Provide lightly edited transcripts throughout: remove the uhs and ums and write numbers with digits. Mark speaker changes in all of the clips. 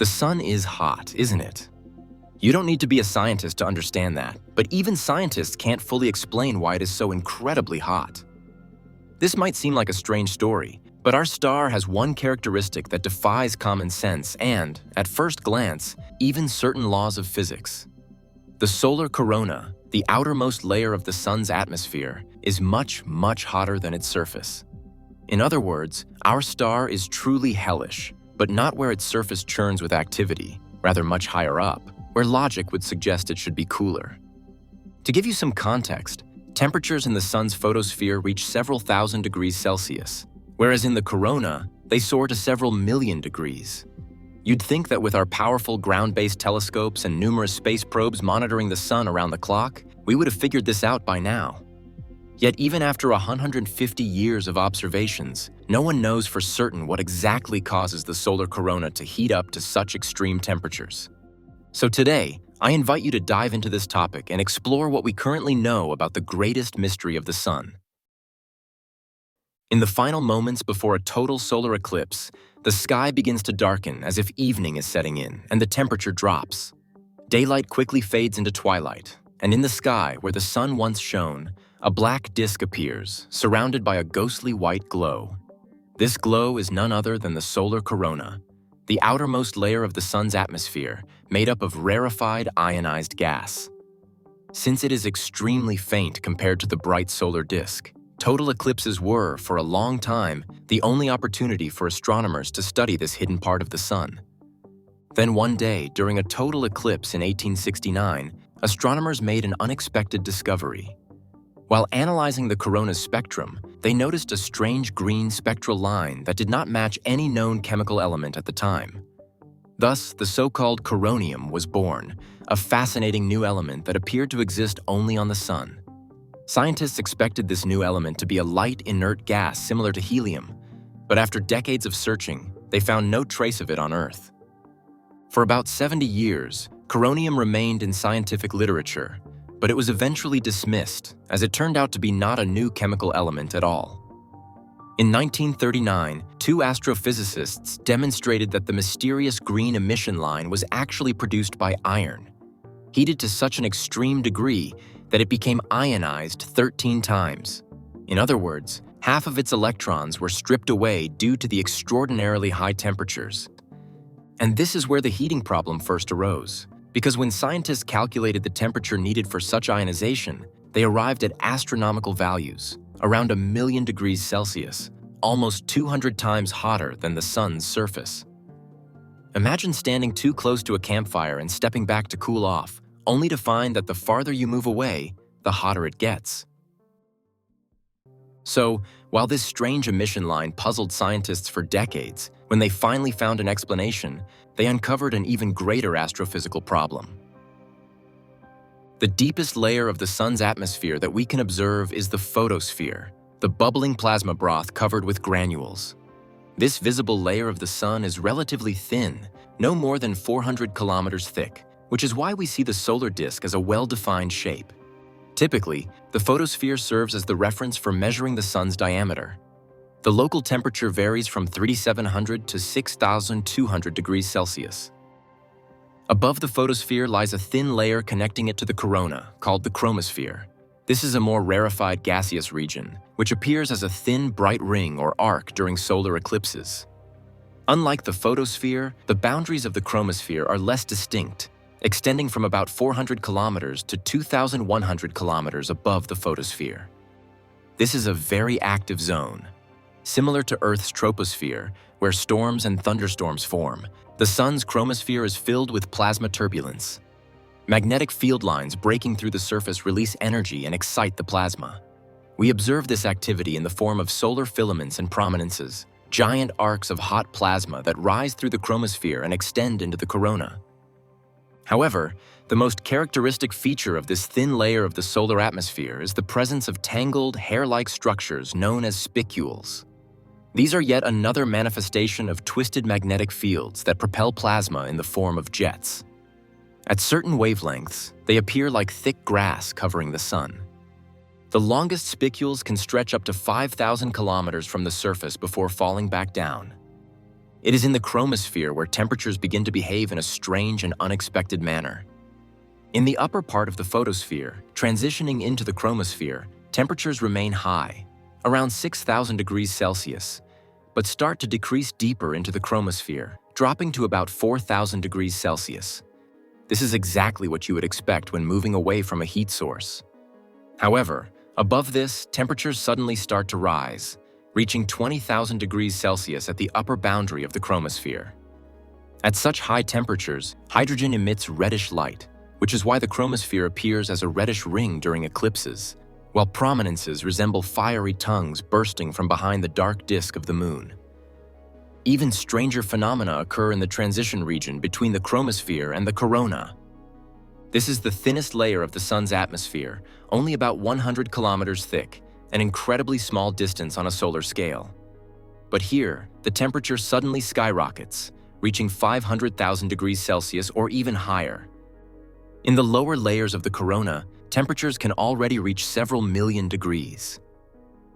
Speaker 1: The sun is hot, isn't it? You don't need to be a scientist to understand that, but even scientists can't fully explain why it is so incredibly hot. This might seem like a strange story, but our star has one characteristic that defies common sense and, at first glance, even certain laws of physics. The solar corona, the outermost layer of the sun's atmosphere, is much, much hotter than its surface. In other words, our star is truly hellish, but not where its surface churns with activity, rather much higher up, where logic would suggest it should be cooler. To give you some context, temperatures in the sun's photosphere reach several thousand degrees Celsius, whereas in the corona, they soar to several million degrees. You'd think that with our powerful ground-based telescopes and numerous space probes monitoring the sun around the clock, we would have figured this out by now. Yet even after 150 years of observations, no one knows for certain what exactly causes the solar corona to heat up to such extreme temperatures. So today, I invite you to dive into this topic and explore what we currently know about the greatest mystery of the sun. In the final moments before a total solar eclipse, the sky begins to darken as if evening is setting in and the temperature drops. Daylight quickly fades into twilight, and in the sky where the sun once shone, a black disk appears, surrounded by a ghostly white glow. This glow is none other than the solar corona, the outermost layer of the sun's atmosphere, made up of rarefied ionized gas. Since it is extremely faint compared to the bright solar disk, total eclipses were, for a long time, the only opportunity for astronomers to study this hidden part of the sun. Then one day, during a total eclipse in 1869, astronomers made an unexpected discovery. While analyzing the corona's spectrum, they noticed a strange green spectral line that did not match any known chemical element at the time. Thus, the so-called coronium was born, a fascinating new element that appeared to exist only on the sun. Scientists expected this new element to be a light, inert gas similar to helium, but after decades of searching, they found no trace of it on Earth. For about 70 years, coronium remained in scientific literature, but it was eventually dismissed, as it turned out to be not a new chemical element at all. In 1939, two astrophysicists demonstrated that the mysterious green emission line was actually produced by iron, heated to such an extreme degree that it became ionized 13 times. In other words, half of its electrons were stripped away due to the extraordinarily high temperatures. And this is where the heating problem first arose. Because when scientists calculated the temperature needed for such ionization, they arrived at astronomical values, around 1,000,000 degrees Celsius, almost 200 times hotter than the sun's surface. Imagine standing too close to a campfire and stepping back to cool off, only to find that the farther you move away, the hotter it gets. So, while this strange emission line puzzled scientists for decades, when they finally found an explanation, they uncovered an even greater astrophysical problem. The deepest layer of the sun's atmosphere that we can observe is the photosphere, the bubbling plasma broth covered with granules. This visible layer of the sun is relatively thin, no more than 400 kilometers thick, which is why we see the solar disk as a well-defined shape. Typically, the photosphere serves as the reference for measuring the sun's diameter. The local temperature varies from 3,700 to 6,200 degrees Celsius. Above the photosphere lies a thin layer connecting it to the corona, called the chromosphere. This is a more rarefied gaseous region, which appears as a thin, bright ring or arc during solar eclipses. Unlike the photosphere, the boundaries of the chromosphere are less distinct, extending from about 400 kilometers to 2,100 kilometers above the photosphere. This is a very active zone. Similar to Earth's troposphere, where storms and thunderstorms form, the sun's chromosphere is filled with plasma turbulence. Magnetic field lines breaking through the surface release energy and excite the plasma. We observe this activity in the form of solar filaments and prominences, giant arcs of hot plasma that rise through the chromosphere and extend into the corona. However, the most characteristic feature of this thin layer of the solar atmosphere is the presence of tangled, hair-like structures known as spicules. These are yet another manifestation of twisted magnetic fields that propel plasma in the form of jets. At certain wavelengths, they appear like thick grass covering the sun. The longest spicules can stretch up to 5,000 kilometers from the surface before falling back down. It is in the chromosphere where temperatures begin to behave in a strange and unexpected manner. In the upper part of the photosphere, transitioning into the chromosphere, temperatures remain high, around 6,000 degrees Celsius, but start to decrease deeper into the chromosphere, dropping to about 4,000 degrees Celsius. This is exactly what you would expect when moving away from a heat source. However, above this, temperatures suddenly start to rise, reaching 20,000 degrees Celsius at the upper boundary of the chromosphere. At such high temperatures, hydrogen emits reddish light, which is why the chromosphere appears as a reddish ring during eclipses, while prominences resemble fiery tongues bursting from behind the dark disk of the moon. Even stranger phenomena occur in the transition region between the chromosphere and the corona. This is the thinnest layer of the sun's atmosphere, only about 100 kilometers thick, an incredibly small distance on a solar scale. But here, the temperature suddenly skyrockets, reaching 500,000 degrees Celsius or even higher. In the lower layers of the corona, temperatures can already reach several million degrees.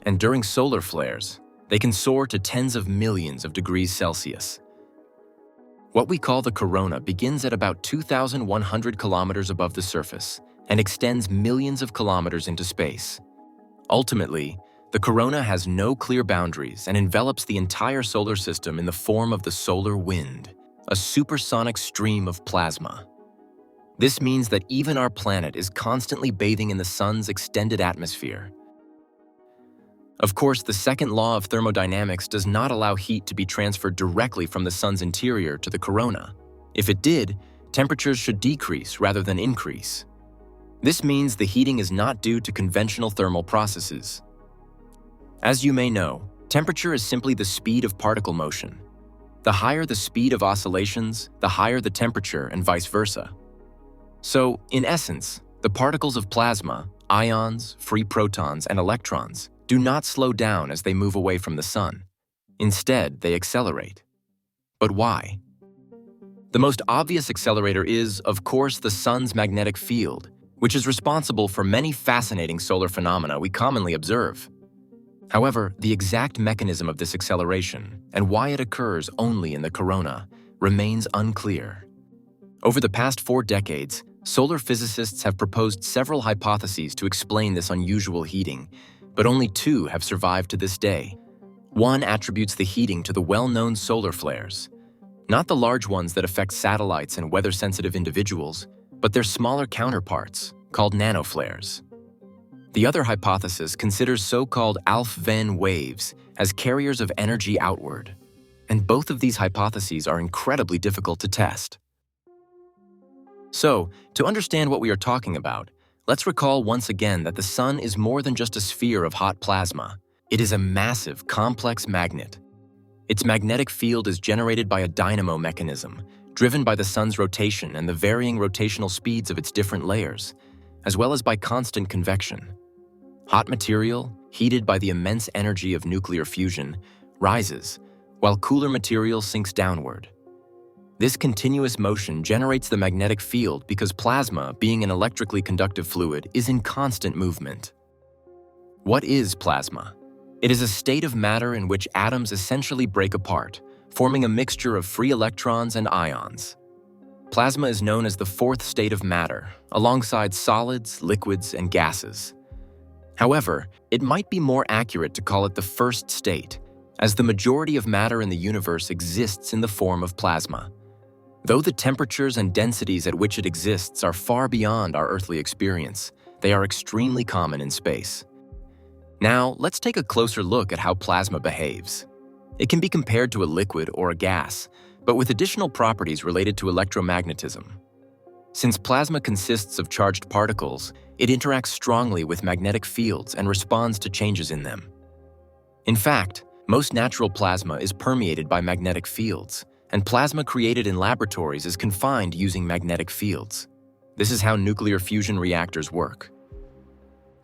Speaker 1: And during solar flares, they can soar to tens of millions of degrees Celsius. What we call the corona begins at about 2,100 kilometers above the surface and extends millions of kilometers into space. Ultimately, the corona has no clear boundaries and envelops the entire solar system in the form of the solar wind, a supersonic stream of plasma. This means that even our planet is constantly bathing in the sun's extended atmosphere. Of course, the second law of thermodynamics does not allow heat to be transferred directly from the sun's interior to the corona. If it did, temperatures should decrease rather than increase. This means the heating is not due to conventional thermal processes. As you may know, temperature is simply the speed of particle motion. The higher the speed of oscillations, the higher the temperature, and vice versa. So, in essence, the particles of plasma, ions, free protons, and electrons do not slow down as they move away from the sun. Instead, they accelerate. But why? The most obvious accelerator is, of course, the sun's magnetic field, which is responsible for many fascinating solar phenomena we commonly observe. However, the exact mechanism of this acceleration and why it occurs only in the corona remains unclear. Over the past 4 decades, solar physicists have proposed several hypotheses to explain this unusual heating, but only 2 have survived to this day. One attributes the heating to the well-known solar flares, not the large ones that affect satellites and weather-sensitive individuals, but their smaller counterparts, called nanoflares. The other hypothesis considers so-called Alfvén waves as carriers of energy outward, and both of these hypotheses are incredibly difficult to test. So, to understand what we are talking about, let's recall once again that the sun is more than just a sphere of hot plasma. It is a massive, complex magnet. Its magnetic field is generated by a dynamo mechanism, driven by the sun's rotation and the varying rotational speeds of its different layers, as well as by constant convection. Hot material, heated by the immense energy of nuclear fusion, rises, while cooler material sinks downward. This continuous motion generates the magnetic field because plasma, being an electrically conductive fluid, is in constant movement. What is plasma? It is a state of matter in which atoms essentially break apart, forming a mixture of free electrons and ions. Plasma is known as the 4th state of matter, alongside solids, liquids, and gases. However, it might be more accurate to call it the 1st state, as the majority of matter in the universe exists in the form of plasma. Though the temperatures and densities at which it exists are far beyond our earthly experience, they are extremely common in space. Now, let's take a closer look at how plasma behaves. It can be compared to a liquid or a gas, but with additional properties related to electromagnetism. Since plasma consists of charged particles, it interacts strongly with magnetic fields and responds to changes in them. In fact, most natural plasma is permeated by magnetic fields, and plasma created in laboratories is confined using magnetic fields. This is how nuclear fusion reactors work.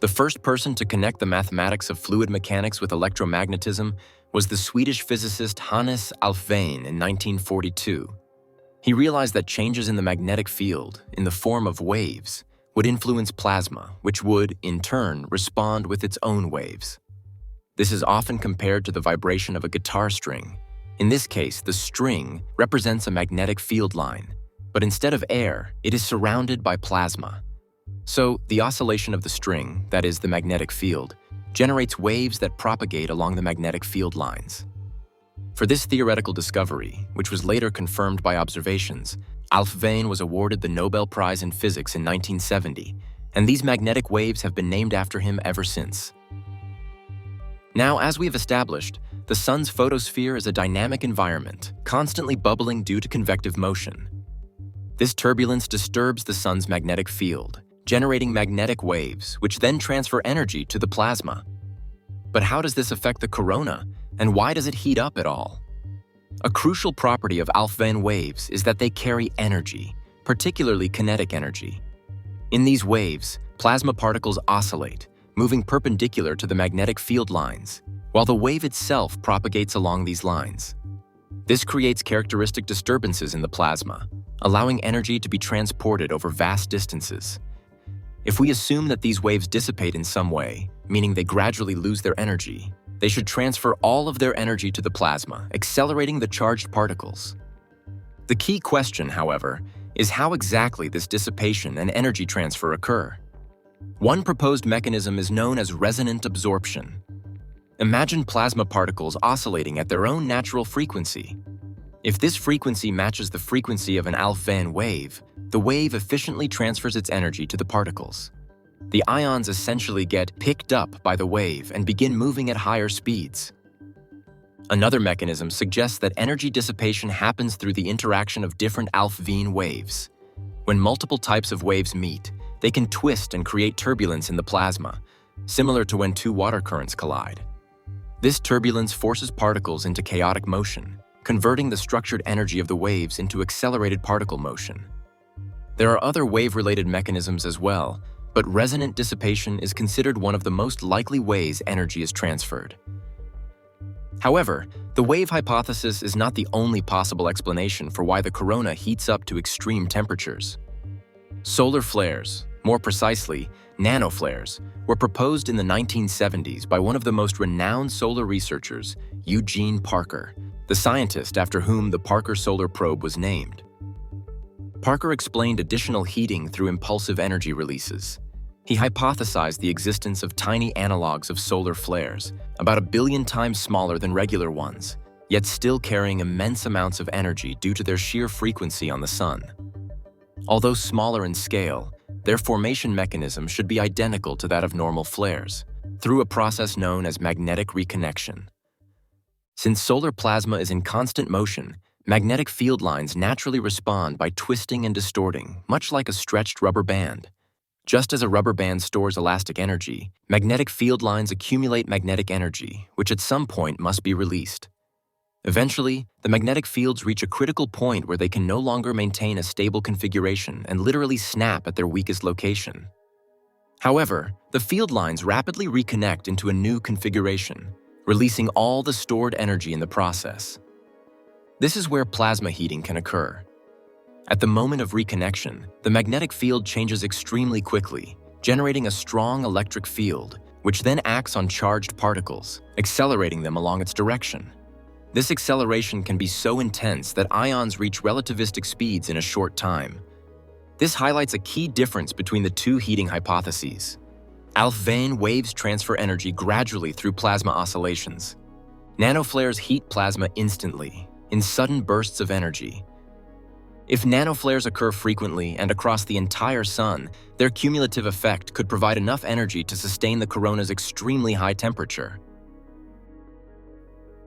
Speaker 1: The first person to connect the mathematics of fluid mechanics with electromagnetism was the Swedish physicist Hannes Alfvén in 1942. He realized that changes in the magnetic field, in the form of waves, would influence plasma, which would, in turn, respond with its own waves. This is often compared to the vibration of a guitar string, In this case, the string represents a magnetic field line, but instead of air, it is surrounded by plasma. So, the oscillation of the string, that is, the magnetic field, generates waves that propagate along the magnetic field lines. For this theoretical discovery, which was later confirmed by observations, Alfvén was awarded the Nobel Prize in Physics in 1970, and these magnetic waves have been named after him ever since. Now, as we have established, the Sun's photosphere is a dynamic environment, constantly bubbling due to convective motion. This turbulence disturbs the Sun's magnetic field, generating magnetic waves, which then transfer energy to the plasma. But how does this affect the corona, and why does it heat up at all? A crucial property of Alfvén waves is that they carry energy, particularly kinetic energy. In these waves, plasma particles oscillate, moving perpendicular to the magnetic field lines, while the wave itself propagates along these lines. This creates characteristic disturbances in the plasma, allowing energy to be transported over vast distances. If we assume that these waves dissipate in some way, meaning they gradually lose their energy, they should transfer all of their energy to the plasma, accelerating the charged particles. The key question, however, is how exactly this dissipation and energy transfer occur. One proposed mechanism is known as resonant absorption. Imagine plasma particles oscillating at their own natural frequency. If this frequency matches the frequency of an Alfvén wave, the wave efficiently transfers its energy to the particles. The ions essentially get picked up by the wave and begin moving at higher speeds. Another mechanism suggests that energy dissipation happens through the interaction of different Alfvén waves. When multiple types of waves meet, they can twist and create turbulence in the plasma, similar to when two water currents collide. This turbulence forces particles into chaotic motion, converting the structured energy of the waves into accelerated particle motion. There are other wave-related mechanisms as well, but resonant dissipation is considered one of the most likely ways energy is transferred. However, the wave hypothesis is not the only possible explanation for why the corona heats up to extreme temperatures. Solar flares, more precisely, nanoflares, were proposed in the 1970s by one of the most renowned solar researchers, Eugene Parker, the scientist after whom the Parker Solar Probe was named. Parker explained additional heating through impulsive energy releases. He hypothesized the existence of tiny analogs of solar flares, about 1 billion times smaller than regular ones, yet still carrying immense amounts of energy due to their sheer frequency on the Sun. Although smaller in scale, their formation mechanism should be identical to that of normal flares, through a process known as magnetic reconnection. Since solar plasma is in constant motion, magnetic field lines naturally respond by twisting and distorting, much like a stretched rubber band. Just as a rubber band stores elastic energy, magnetic field lines accumulate magnetic energy, which at some point must be released. Eventually, the magnetic fields reach a critical point where they can no longer maintain a stable configuration and literally snap at their weakest location. However, the field lines rapidly reconnect into a new configuration, releasing all the stored energy in the process. This is where plasma heating can occur. At the moment of reconnection, the magnetic field changes extremely quickly, generating a strong electric field, which then acts on charged particles, accelerating them along its direction. This acceleration can be so intense that ions reach relativistic speeds in a short time. This highlights a key difference between the two heating hypotheses. Alfvén waves transfer energy gradually through plasma oscillations. Nanoflares heat plasma instantly, in sudden bursts of energy. If nanoflares occur frequently and across the entire Sun, their cumulative effect could provide enough energy to sustain the corona's extremely high temperature.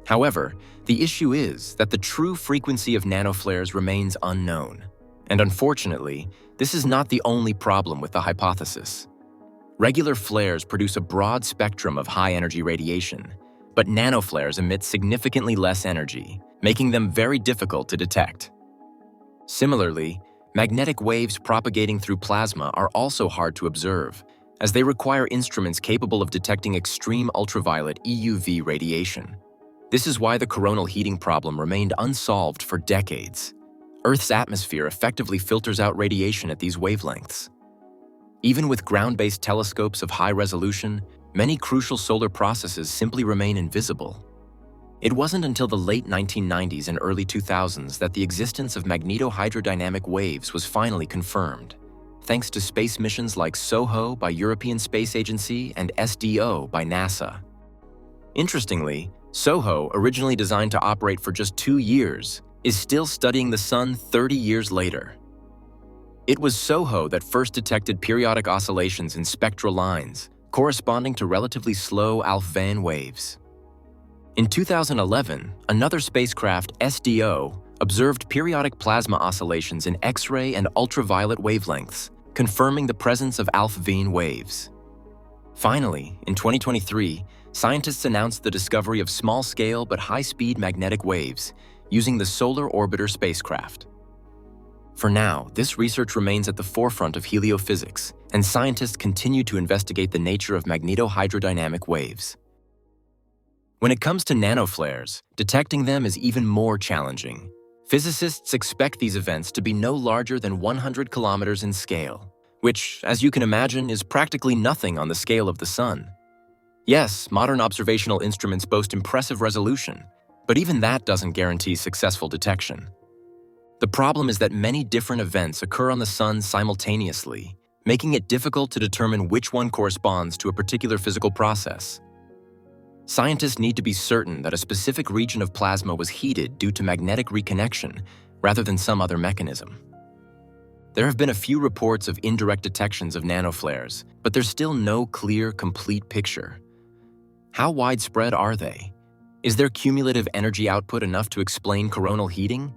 Speaker 1: However, the issue is that the true frequency of nanoflares remains unknown. And unfortunately, this is not the only problem with the hypothesis. Regular flares produce a broad spectrum of high-energy radiation, but nanoflares emit significantly less energy, making them very difficult to detect. Similarly, magnetic waves propagating through plasma are also hard to observe, as they require instruments capable of detecting extreme ultraviolet EUV radiation. This is why the coronal heating problem remained unsolved for decades. Earth's atmosphere effectively filters out radiation at these wavelengths. Even with ground-based telescopes of high resolution, many crucial solar processes simply remain invisible. It wasn't until the late 1990s and early 2000s that the existence of magnetohydrodynamic waves was finally confirmed, thanks to space missions like SOHO by European Space Agency and SDO by NASA. Interestingly, SOHO, originally designed to operate for just 2 years, is still studying the Sun 30 years later. It was SOHO that first detected periodic oscillations in spectral lines, corresponding to relatively slow Alfvén waves. In 2011, another spacecraft, SDO, observed periodic plasma oscillations in X-ray and ultraviolet wavelengths, confirming the presence of Alfvén waves. Finally, in 2023, scientists announced the discovery of small-scale but high-speed magnetic waves using the Solar Orbiter spacecraft. For now, this research remains at the forefront of heliophysics, and scientists continue to investigate the nature of magnetohydrodynamic waves. When it comes to nanoflares, detecting them is even more challenging. Physicists expect these events to be no larger than 100 kilometers in scale, which, as you can imagine, is practically nothing on the scale of the Sun. Yes, modern observational instruments boast impressive resolution, but even that doesn't guarantee successful detection. The problem is that many different events occur on the Sun simultaneously, making it difficult to determine which one corresponds to a particular physical process. Scientists need to be certain that a specific region of plasma was heated due to magnetic reconnection rather than some other mechanism. There have been a few reports of indirect detections of nanoflares, but there's still no clear, complete picture. How widespread are they? Is their cumulative energy output enough to explain coronal heating?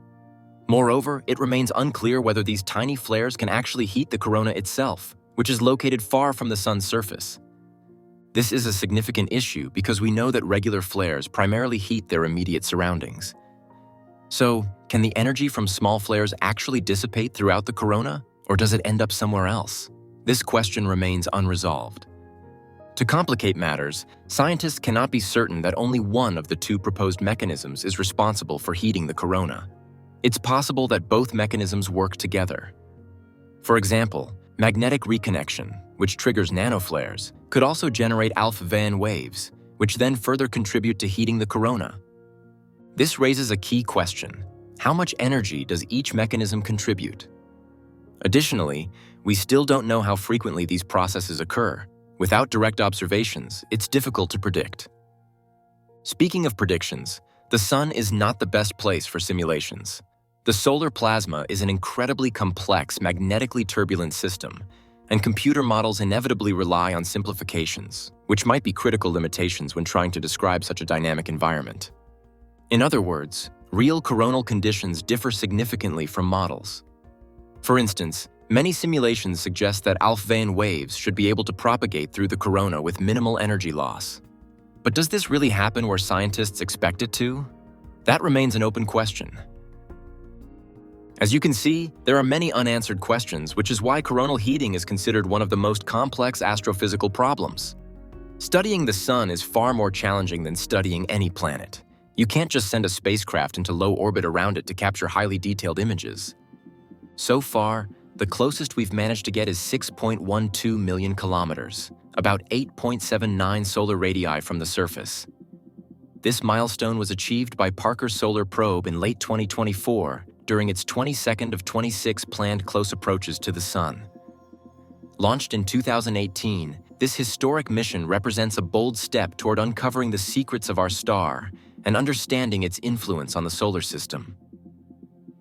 Speaker 1: Moreover, it remains unclear whether these tiny flares can actually heat the corona itself, which is located far from the Sun's surface. This is a significant issue because we know that regular flares primarily heat their immediate surroundings. So, can the energy from small flares actually dissipate throughout the corona, or does it end up somewhere else? This question remains unresolved. To complicate matters, scientists cannot be certain that only one of the two proposed mechanisms is responsible for heating the corona. It's possible that both mechanisms work together. For example, magnetic reconnection, which triggers nanoflares, could also generate Alfvén waves, which then further contribute to heating the corona. This raises a key question: how much energy does each mechanism contribute? Additionally, we still don't know how frequently these processes occur. Without direct observations, it's difficult to predict. Speaking of predictions, the Sun is not the best place for simulations. The solar plasma is an incredibly complex, magnetically turbulent system, and computer models inevitably rely on simplifications, which might be critical limitations when trying to describe such a dynamic environment. In other words, real coronal conditions differ significantly from models. For instance, many simulations suggest that Alfvén waves should be able to propagate through the corona with minimal energy loss. But does this really happen where scientists expect it to? That remains an open question. As you can see, there are many unanswered questions, which is why coronal heating is considered one of the most complex astrophysical problems. Studying the Sun is far more challenging than studying any planet. You can't just send a spacecraft into low orbit around it to capture highly detailed images. So far, the closest we've managed to get is 6.12 million kilometers, about 8.79 solar radii from the surface. This milestone was achieved by Parker's Solar Probe in late 2024 during its 22nd of 26 planned close approaches to the Sun. Launched in 2018, this historic mission represents a bold step toward uncovering the secrets of our star and understanding its influence on the solar system.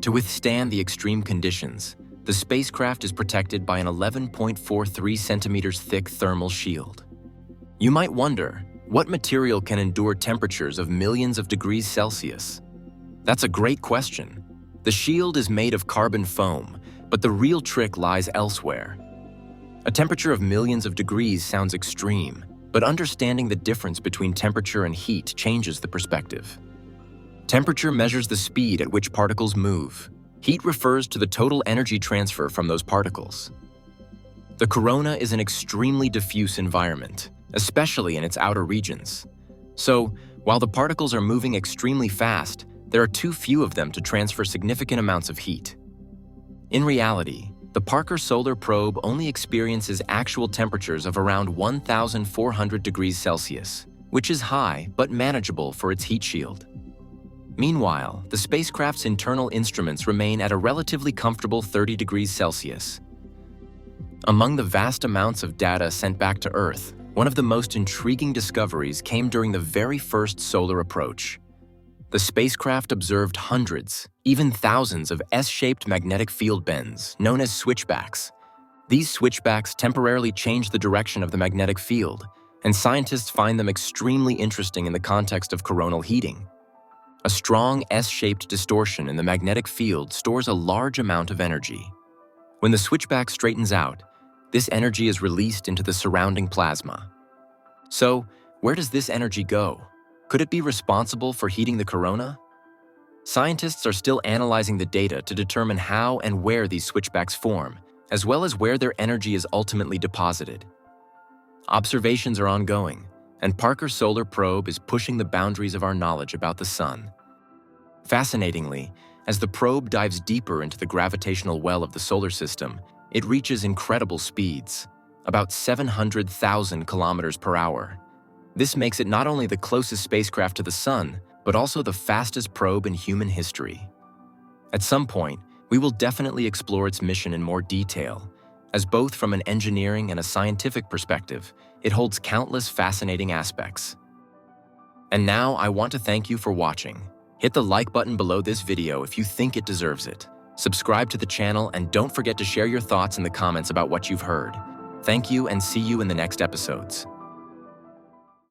Speaker 1: To withstand the extreme conditions, the spacecraft is protected by an 11.43 centimeters thick thermal shield. You might wonder, what material can endure temperatures of millions of degrees Celsius? That's a great question. The shield is made of carbon foam, but the real trick lies elsewhere. A temperature of millions of degrees sounds extreme, but understanding the difference between temperature and heat changes the perspective. Temperature measures the speed at which particles move. Heat refers to the total energy transfer from those particles. The corona is an extremely diffuse environment, especially in its outer regions. So, while the particles are moving extremely fast, there are too few of them to transfer significant amounts of heat. In reality, the Parker Solar Probe only experiences actual temperatures of around 1,400 degrees Celsius, which is high but manageable for its heat shield. Meanwhile, the spacecraft's internal instruments remain at a relatively comfortable 30 degrees Celsius. Among the vast amounts of data sent back to Earth, one of the most intriguing discoveries came during the very first solar approach. The spacecraft observed hundreds, even thousands of S-shaped magnetic field bends, known as switchbacks. These switchbacks temporarily change the direction of the magnetic field, and scientists find them extremely interesting in the context of coronal heating. A strong S-shaped distortion in the magnetic field stores a large amount of energy. When the switchback straightens out, this energy is released into the surrounding plasma. So, where does this energy go? Could it be responsible for heating the corona? Scientists are still analyzing the data to determine how and where these switchbacks form, as well as where their energy is ultimately deposited. Observations are ongoing, and Parker's solar probe is pushing the boundaries of our knowledge about the Sun. Fascinatingly, as the probe dives deeper into the gravitational well of the solar system, it reaches incredible speeds, about 700,000 kilometers per hour. This makes it not only the closest spacecraft to the Sun, but also the fastest probe in human history. At some point, we will definitely explore its mission in more detail, as both from an engineering and a scientific perspective, it holds countless fascinating aspects. And now I want to thank you for watching. Hit the like button below this video if you think it deserves it. Subscribe to the channel and don't forget to share your thoughts in the comments about what you've heard. Thank you and see you in the next episodes.